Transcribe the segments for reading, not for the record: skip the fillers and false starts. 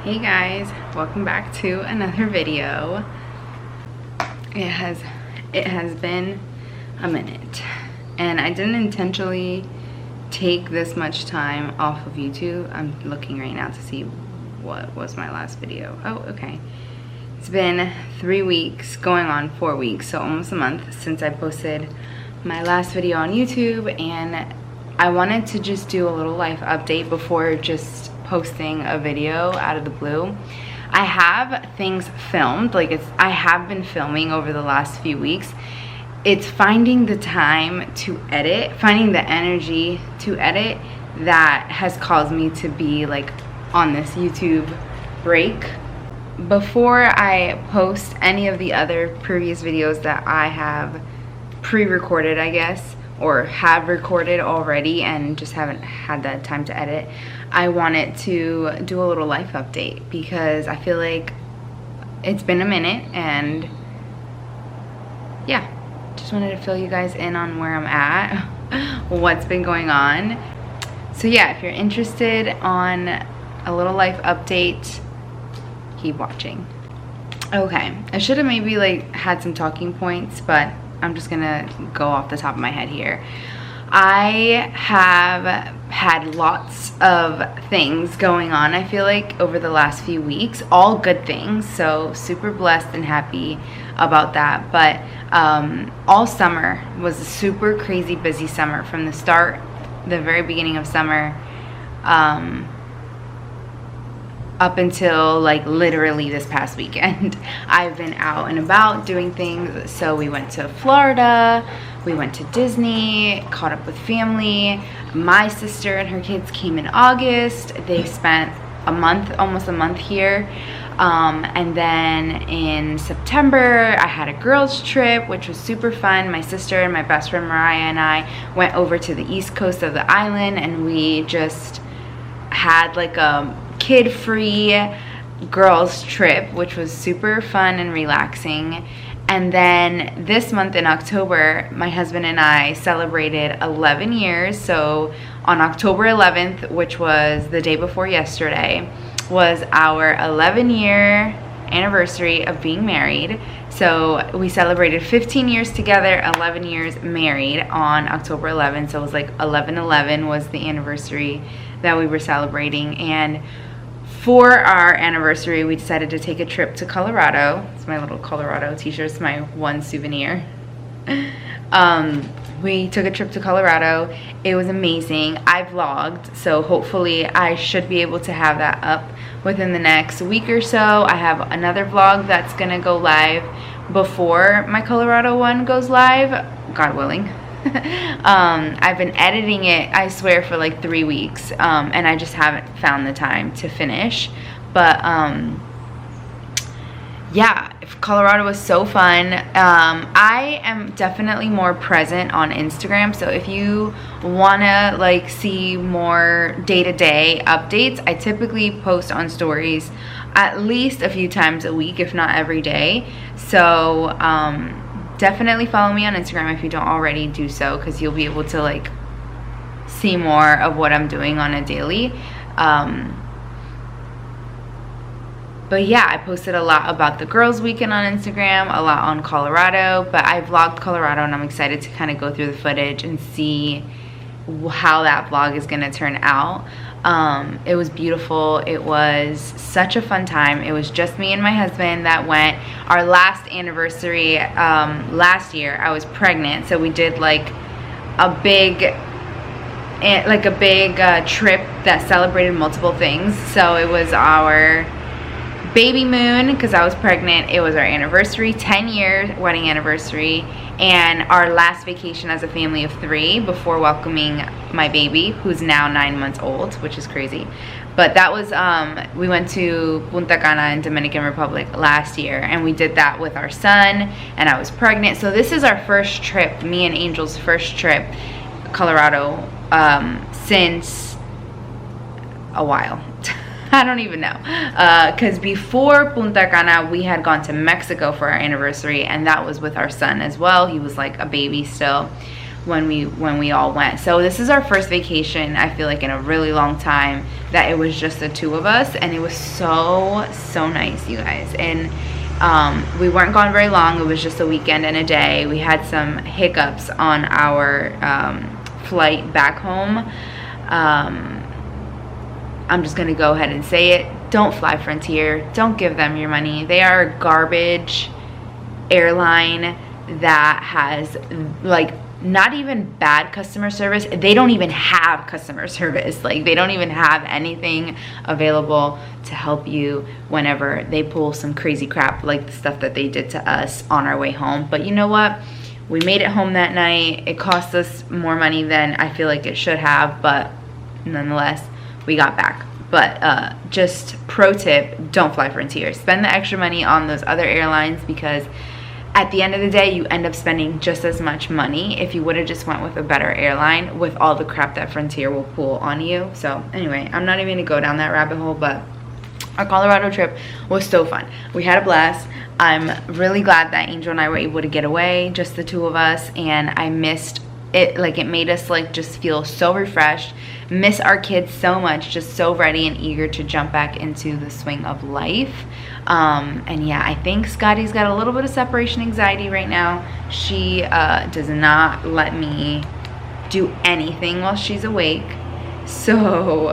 Hey guys, welcome back to another video. It has been a minute, and I didn't intentionally take this much time off of YouTube. I'm looking right now to see what was my last video. Oh, okay. It's been 3 weeks, going on 4 weeks, so almost a month since I posted my last video on YouTube, and I wanted to just do a little life update before just posting a video out of the blue. I have things filmed, I have been filming over the last few weeks. It's finding the time to edit, finding the energy to edit that has caused me to be like on this YouTube break. Before I post any of the other previous videos that I have pre-recorded, I guess, or have recorded already and just haven't had that time to edit, I wanted to do a little life update because I feel like it's been a minute, and yeah, just wanted to fill you guys in on where I'm at, what's been going on. So yeah, if you're interested on a little life update, keep watching. Okay, I should have maybe had some talking points, but I'm just gonna go off the top of my head here. I have had lots of things going on, I feel like, over the last few weeks, all good things, so super blessed and happy about that. But all summer was a super crazy busy summer. From the start, the very beginning of summer, up until literally this past weekend, I've been out and about doing things. So we went to Florida, we went to Disney, caught up with family. My sister and her kids came in August. They spent a month, almost a month here. And then in September, I had a girls trip, which was super fun. My sister and my best friend Mariah and I went over to the east coast of the island, and we just had a kid-free girls trip, which was super fun and relaxing. And then this month in October, my husband and I celebrated 11 years. So on October 11th, which was the day before yesterday, was our 11-year anniversary of being married. So we celebrated 15 years together, 11 years married on October 11th. So it was 11/11 was the anniversary that we were celebrating. And for our anniversary, we decided to take a trip to Colorado. It's my little Colorado t-shirt. It's my one souvenir. We took a trip to Colorado. It was amazing. I vlogged, so hopefully I should be able to have that up within the next week or so. I have another vlog that's gonna go live before my Colorado one goes live, God willing. I've been editing it, I swear, for 3 weeks, and I just haven't found the time to finish. But yeah, Colorado was so fun. I am definitely more present on Instagram, so if you wanna see more day-to-day updates, I typically post on stories at least a few times a week, if not every day. So definitely follow me on Instagram if you don't already do so, because you'll be able to see more of what I'm doing on a daily. But yeah, I posted a lot about the girls weekend on Instagram, a lot on Colorado, but I vlogged Colorado, and I'm excited to kind of go through the footage and see how that vlog is going to turn out. It was beautiful. It was such a fun time. It was just me and my husband that went. Our last anniversary last year, I was pregnant, so we did a big trip that celebrated multiple things. So it was our baby moon because I was pregnant. It was our anniversary, 10-year wedding anniversary, and our last vacation as a family of 3 before welcoming my baby, who's now 9 months old, which is crazy. But that was we went to Punta Cana in Dominican Republic last year, and we did that with our son, and I was pregnant. So this is our first trip, me and Angel's first trip, Colorado, since a while. I don't even know, because before Punta Cana, we had gone to Mexico for our anniversary, and that was with our son as well. He was a baby still. when we all went. So this is our first vacation, I feel like, in a really long time that it was just the two of us, and it was so nice, you guys. And we weren't gone very long. It was just a weekend and a day. We had some hiccups on our flight back home. I'm just gonna go ahead and say it. Don't fly Frontier. Don't give them your money. They are a garbage airline that has, like, not even bad customer service. They don't even have customer service. Like, they don't even have anything available to help you whenever they pull some crazy crap like the stuff that they did to us on our way home. But you know what? We made it home that night. It cost us more money than I feel like it should have, but nonetheless, we got back. But just pro tip, don't fly Frontier. Spend the extra money on those other airlines, because at the end of the day, you end up spending just as much money if you would have just went with a better airline with all the crap that Frontier will pull on you. So anyway, I'm not even gonna go down that rabbit hole, but our Colorado trip was so fun. We had a blast. I'm really glad that Angel and I were able to get away, just the two of us, and I missed it. Like, it made us like just feel so refreshed, miss our kids so much, just so ready and eager to jump back into the swing of life. And yeah, I think Scotty's got a little bit of separation anxiety right now. She does not let me do anything while she's awake. So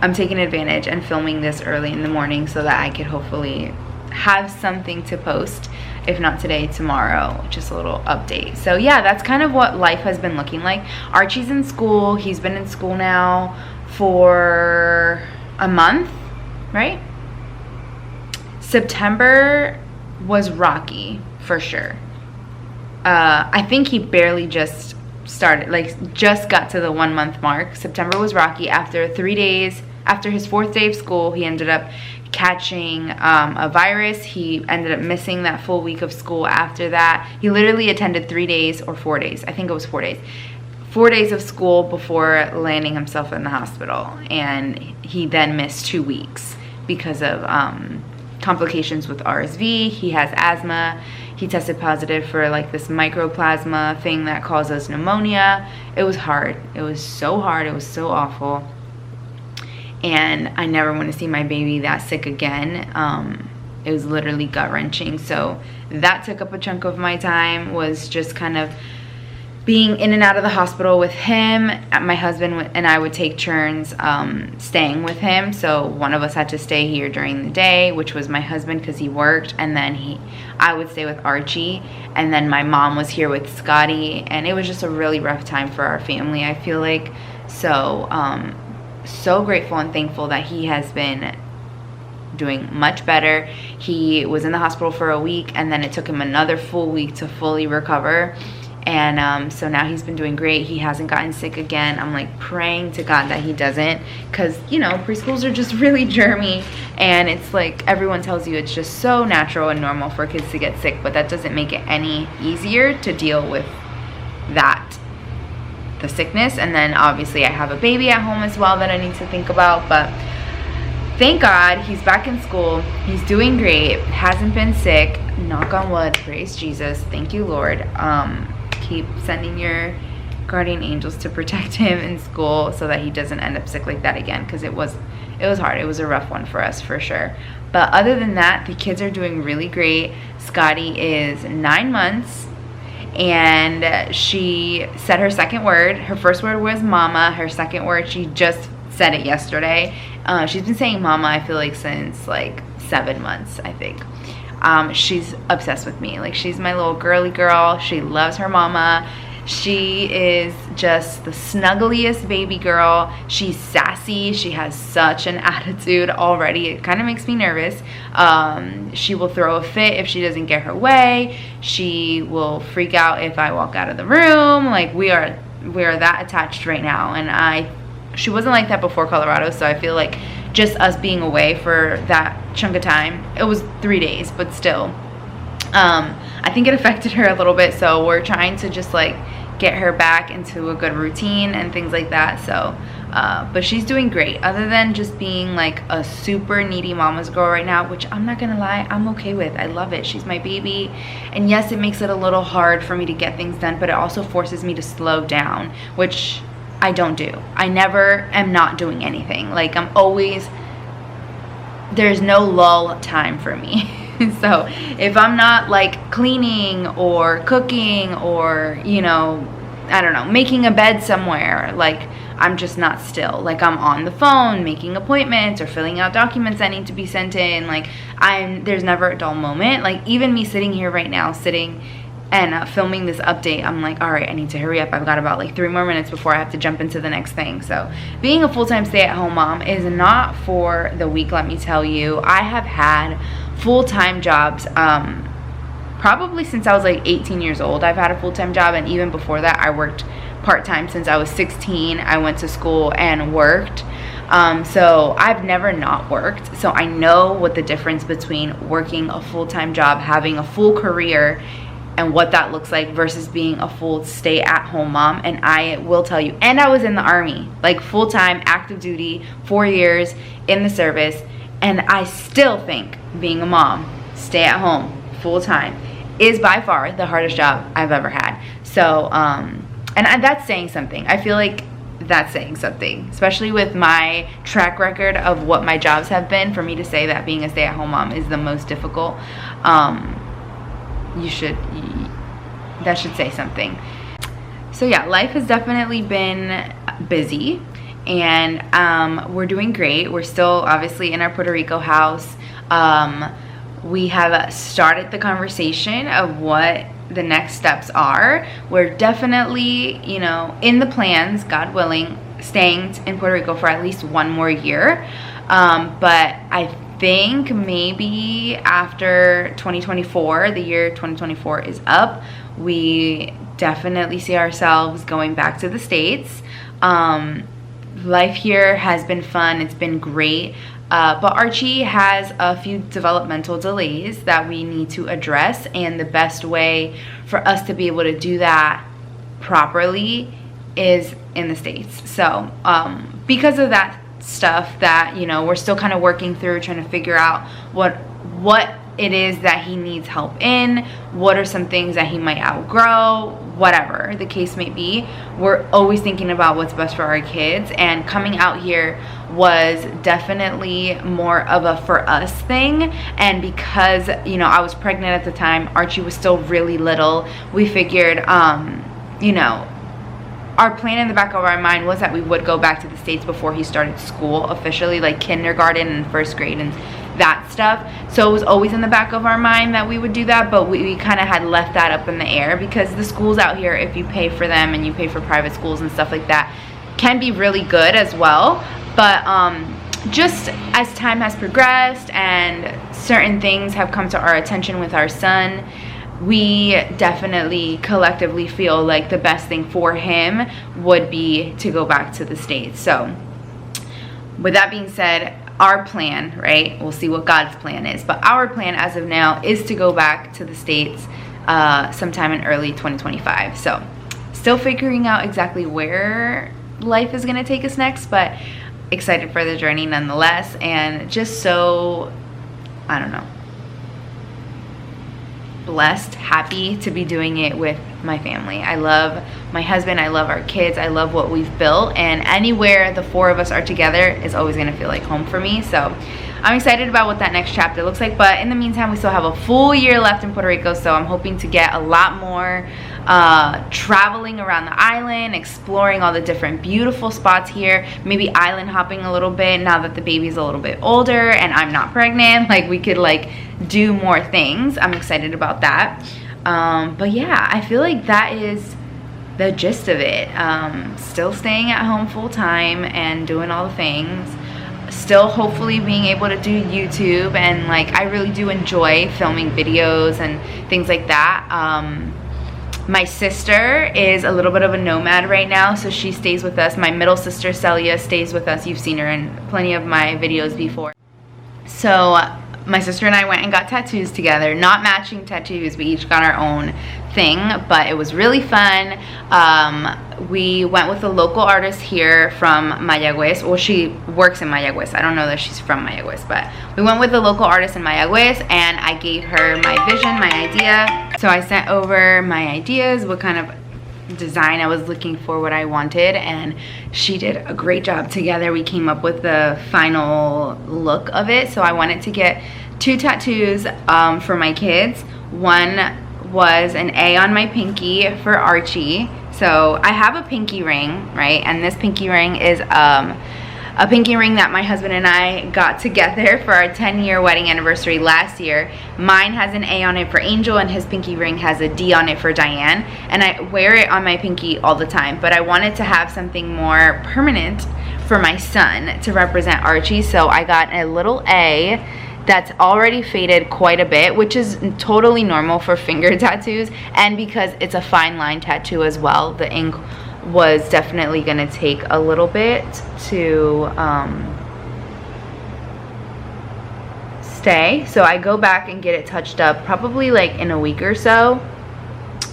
I'm taking advantage and filming this early in the morning so that I could hopefully have something to post, if not today, tomorrow. Just a little update. So yeah, that's kind of what life has been looking like. Archie's in school. He's been in school now for a month, right? September was rocky for sure. I think he barely just started, like just got to the 1 month mark. September was rocky. After 3 days, after his 4th day of school, he ended up catching a virus. He ended up missing that full week of school after that. He literally attended 3 days or 4 days. I think it was 4 days. 4 days of school before landing himself in the hospital. And he then missed 2 weeks because of complications with RSV. He has asthma. He tested positive for like this mycoplasma thing that causes pneumonia. It was hard. It was so hard. It was so awful. And I never want to see my baby that sick again. It was literally gut-wrenching. So that took up a chunk of my time, was just kind of being in and out of the hospital with him. My husband and I would take turns staying with him. So one of us had to stay here during the day, which was my husband because he worked, and then I would stay with Archie, and then my mom was here with Scotty, and it was just a really rough time for our family, I feel like. So so grateful and thankful that he has been doing much better. He was in the hospital for a week, and then it took him another full week to fully recover. And so now he's been doing great. He hasn't gotten sick again. I'm like praying to God that he doesn't, because you know, preschools are just really germy, and it's like everyone tells you it's just so natural and normal for kids to get sick, but that doesn't make it any easier to deal with that, the sickness. And then obviously I have a baby at home as well that I need to think about. But thank God he's back in school. He's doing great. Hasn't been sick. Knock on wood. Praise Jesus. Thank you, Lord. Keep sending your guardian angels to protect him in school so that he doesn't end up sick like that again, because it was hard. It was a rough one for us for sure. But other than that, the kids are doing really great. Scotty is 9 months, and she said her second word. Her first word was mama. Her second word, she just said it yesterday. She's been saying mama, I feel like, since like 7 months, I think. She's obsessed with me. Like, she's my little girly girl. She loves her mama. She is just the snuggliest baby girl. She's sassy. She has such an attitude already. It kind of makes me nervous. She will throw a fit if she doesn't get her way. She will freak out if I walk out of the room. Like, we are that attached right now. And she wasn't like that before Colorado, so I feel like just us being away for that chunk of time, it was 3 days, but still, I think it affected her a little bit. So we're trying to just like get her back into a good routine and things like that. So But she's doing great, other than just being like a super needy mama's girl right now, which I'm not gonna lie, I'm okay with. I love it. She's my baby, and yes, it makes it a little hard for me to get things done, but it also forces me to slow down, which I don't do. I never am not doing anything. Like, I'm always, there's no lull time for me. So if I'm not like cleaning or cooking or, you know, I don't know, making a bed somewhere, like, I'm just not still. Like, I'm on the phone making appointments or filling out documents that need to be sent in. Like, there's never a dull moment. Like, even me sitting here right now, sitting and filming this update, I'm like, all right, I need to hurry up. I've got about like 3 more minutes before I have to jump into the next thing. So being a full-time stay-at-home mom is not for the weak, let me tell you. I have had full-time jobs probably since I was like 18 years old. I've had a full-time job, and even before that I worked part-time since I was 16. I went to school and worked. So I've never not worked. So I know what the difference between working a full-time job, having a full career, and what that looks like versus being a full stay-at-home mom. And I will tell you, and I was in the Army, like full-time, active duty, 4 years in the service, and I still think being a mom, stay-at-home, full-time, is by far the hardest job I've ever had. So, and that's saying something. I feel like that's saying something, especially with my track record of what my jobs have been. For me to say that being a stay-at-home mom is the most difficult, that should say something. So yeah, life has definitely been busy, and we're doing great. We're still obviously in our Puerto Rico house. We have started the conversation of what the next steps are. We're definitely, you know, in the plans, God willing, staying in Puerto Rico for at least 1 more year. But I think maybe after 2024, the year 2024 is up, we definitely see ourselves going back to the States. Life here has been fun. It's been great. But Archie has a few developmental delays that we need to address, and the best way for us to be able to do that properly is in the States. So because of that stuff that, you know, we're still kind of working through, trying to figure out what it is that he needs help in, what are some things that he might outgrow, whatever the case may be. We're always thinking about what's best for our kids, and coming out here was definitely more of a for us thing. And because, you know, I was pregnant at the time, Archie was still really little, we figured, you know, our plan in the back of our mind was that we would go back to the States before he started school officially, like kindergarten and 1st grade and that stuff. So it was always in the back of our mind that we would do that, but we kind of had left that up in the air, because the schools out here, if you pay for them and you pay for private schools and stuff like that, can be really good as well. But just as time has progressed and certain things have come to our attention with our son, we definitely collectively feel like the best thing for him would be to go back to the States. So with that being said, our plan, right, we'll see what God's plan is, but our plan as of now is to go back to the States sometime in early 2025. So still figuring out exactly where life is going to take us next, but excited for the journey nonetheless, and just so, I don't know, blessed, happy to be doing it with my family. I love my husband, I love our kids, I love what we've built, and anywhere the 4 of us are together is always going to feel like home for me. So I'm excited about what that next chapter looks like, but in the meantime, we still have a full year left in Puerto Rico, so I'm hoping to get a lot more traveling around the island, exploring all the different beautiful spots here, maybe island hopping a little bit now that the baby's a little bit older and I'm not pregnant. Like, we could like do more things. I'm excited about that. But yeah, I feel like that is the gist of it. Still staying at home full time and doing all the things, still hopefully being able to do YouTube, and like I really do enjoy filming videos and things like that. My sister is a little bit of a nomad right now, so she stays with us. My middle sister Celia stays with us. You've seen her in plenty of my videos before. So my sister and I went and got tattoos together. Not matching tattoos, we each got our own thing, but it was really fun. We went with a local artist here from Mayagüez. Well, she works in Mayagüez. I don't know that she's from Mayagüez, but we went with a local artist in Mayagüez, and I gave her my vision, my idea. So I sent over my ideas, what kind of design I was looking for, what I wanted, and she did a great job. Together we came up with the final look of it. So I wanted to get 2 tattoos for my kids. One was an A on my pinky for Archie. So I have a pinky ring, right? And this pinky ring is a pinky ring that my husband and I got together for our 10-year wedding anniversary last year. Mine has an A on it for Angel, and his pinky ring has a D on it for Diane. And I wear it on my pinky all the time, but I wanted to have something more permanent for my son to represent Archie. So I got a little A that's already faded quite a bit, which is totally normal for finger tattoos. And because it's a fine line tattoo as well, the ink was definitely gonna take a little bit to stay. So I go back and get it touched up probably like in a week or so.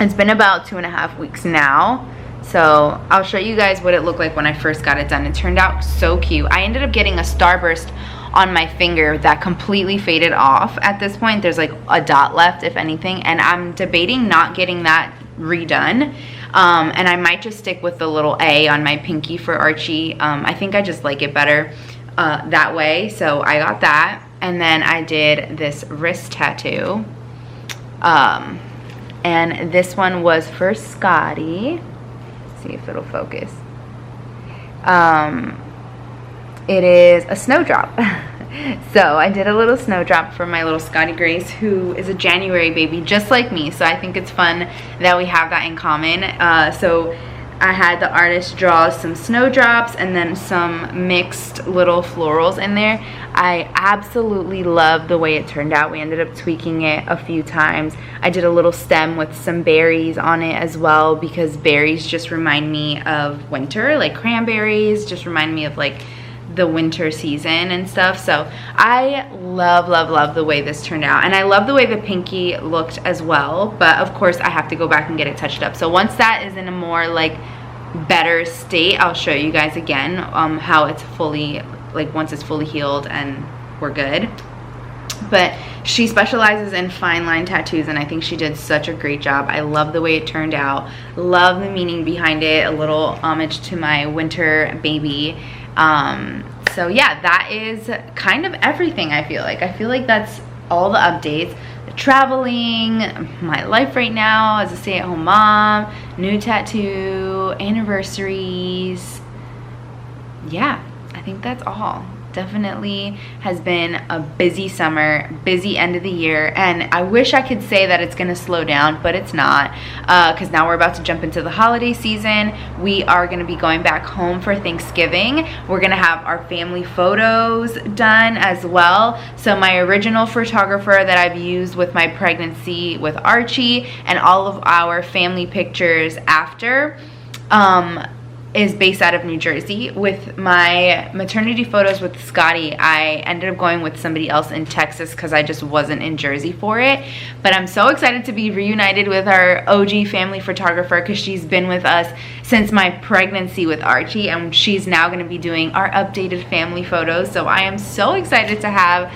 It's been about 2.5 weeks now. So I'll show you guys what it looked like when I first got it done. It turned out so cute. I ended up getting a starburst on my finger that completely faded off. At this point, there's like a dot left, if anything, and I'm debating not getting that redone. And I might just stick with the little A on my pinky for Archie. I think I just like it better that way. So I got that. And then I did this wrist tattoo. And this one was for Scotty. Let's see if it'll focus. It is a snowdrop. So I did a little snowdrop for my little Scotty Grace, who is a January baby just like me. So I think it's fun that we have that in common. So I had the artist draw some snowdrops and then some mixed little florals in there. I absolutely love the way it turned out. We ended up tweaking it a few times. I did a little stem with some berries on it as well, because berries just remind me of winter, like cranberries just remind me of like the winter season and stuff. So I love the way this turned out, and I love the way the pinky looked as well. But of course I have to go back and get it touched up. So once that is in a more like better state, I'll show you guys again how it's fully, like once it's fully healed and we're good. But she specializes in fine line tattoos, and I think she did such a great job. I love the way it turned out, love the meaning behind it, a little homage to my winter baby. So yeah, that is kind of everything. I feel like that's all the updates. Traveling, my life right now as a stay-at-home mom, new tattoo, anniversaries. Yeah, I think that's all. Definitely has been a busy summer, busy end of the year, and I wish I could say that it's gonna slow down, but it's not, because now we're about to jump into the holiday season. We are gonna be going back home for Thanksgiving. We're gonna have our family photos done as well. So my original photographer that I've used with my pregnancy with Archie and all of our family pictures after is based out of New Jersey. With my maternity photos with Scotty, I ended up going with somebody else in Texas because I just wasn't in Jersey for it. But I'm so excited to be reunited with our OG family photographer, because she's been with us since my pregnancy with Archie, and she's now going to be doing our updated family photos. So I am so excited to have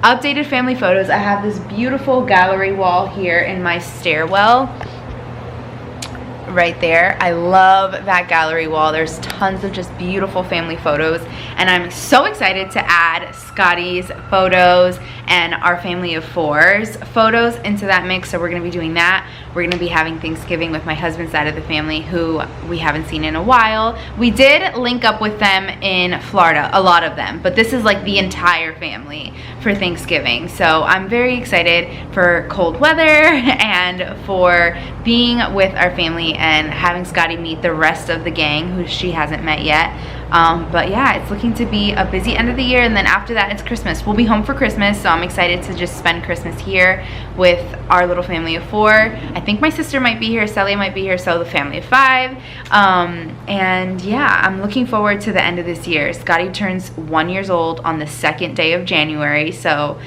updated family photos. I have this beautiful gallery wall here in my stairwell right there. I love that gallery wall. There's tons of just beautiful family photos, and I'm so excited to add Scotty's photos and our family of four's photos into that mix. So we're going to be doing that. We're going to be having Thanksgiving with my husband's side of the family, who we haven't seen in a while. We did link up with them in Florida, a lot of them, but this is like the entire family for Thanksgiving. So I'm very excited for cold weather and for being with our family and having Scotty meet the rest of the gang who she hasn't met yet. But yeah, it's looking to be a busy end of the year, and then after that it's Christmas. We'll be home for Christmas, so I'm excited to just spend Christmas here with our little family of four. I think my sister might be here, Celia might be here, so the family of five. And yeah, I'm looking forward to the end of this year. Scotty turns 1 year old on the 2nd day of January, so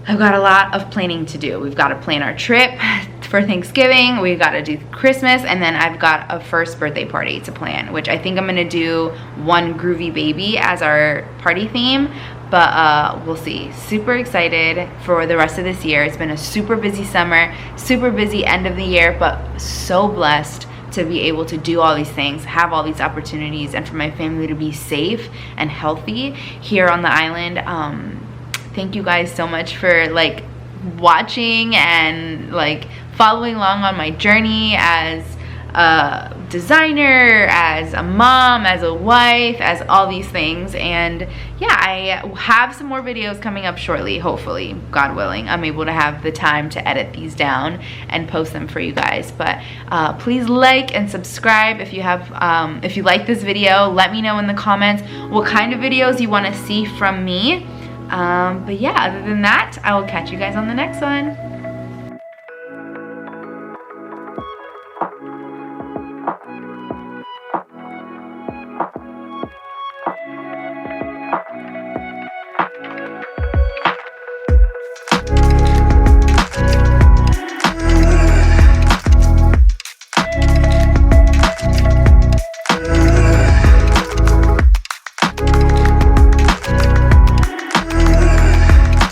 I've got a lot of planning to do. We've got to plan our trip for Thanksgiving, we've got to do Christmas, and then I've got a first birthday party to plan, which I think I'm gonna do One Groovy Baby as our party theme, but we'll see. Super excited for the rest of this year. It's been a super busy summer, super busy end of the year, but so blessed to be able to do all these things, have all these opportunities, and for my family to be safe and healthy here on the island. Thank you guys so much for like watching and like following along on my journey as a designer, as a mom, as a wife, as all these things. And yeah, I have some more videos coming up shortly, hopefully, God willing. I'm able to have the time to edit these down and post them for you guys. But please like and subscribe if you have if you like this video. Let me know in the comments what kind of videos you want to see from me. But yeah, other than that, I will catch you guys on the next one.